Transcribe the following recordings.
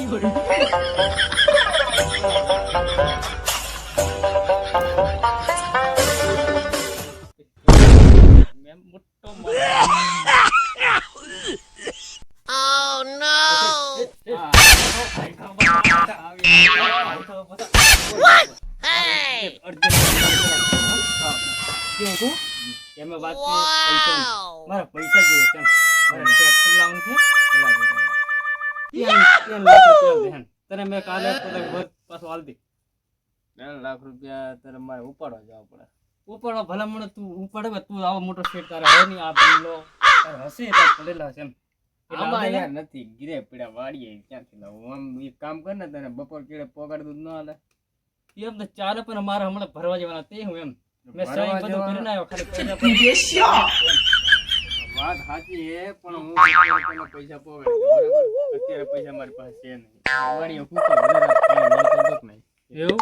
મેં મોટો Oh no! What? Hey! એમાં વાત છે મારા પૈસા જોઈએ છે મારા ટ્રેક્ટર લાવવાનું છે તને મેં કાલે પાછું હાલ દે 3 લાખ રૂપિયા તારે મારે ઉપાડવા જવા પડે ઉપાડવા ભલામણ તું ઉપાડે તું આવો મોટો સેટ તારે હોય નહીં આ બંગલો તારે હશે તારે પડેલા છે એમ આમાં યાર નથી ગીરે પડ્યા વાડીએ ક્યાંથી લાવું આમ એક કામ કર ને તને બપોર કેળે પોગાડ દૂધ ન હાલે એમ તો ચાલે પણ મારે હમણાં ભરવા જવાના તે હું એમ મેં સહી બધું કરીને આવ્યો ખાલી પૈસા વાત સાચી હે પણ હું તને પૈસા પોગાડ બરાબર અત્યારે પૈસા મારી પાસે છે નહીં વાડીએ પૂછો નહીં એવું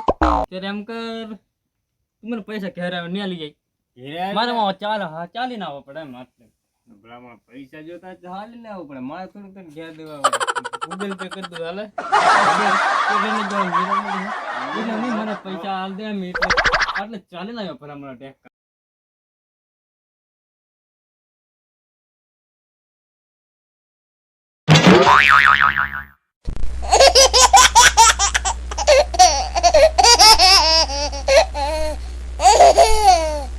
ત્યારે એમ કર તું મને પૈસા ઘેર આવે ને લઈ જાય મારે ચાલી ના આવવા પડે એમ આટલે ભલામણ પૈસા જોતા હાલી ને આવવું પડે મારે થોડુંક તને ઘેર દેવા ગૂગલ પે કરી દઉં હાલે મને પૈસા હાલ દે એમ એટલે આટલે ચાલી ના આવ્યો ભલામણ ટેક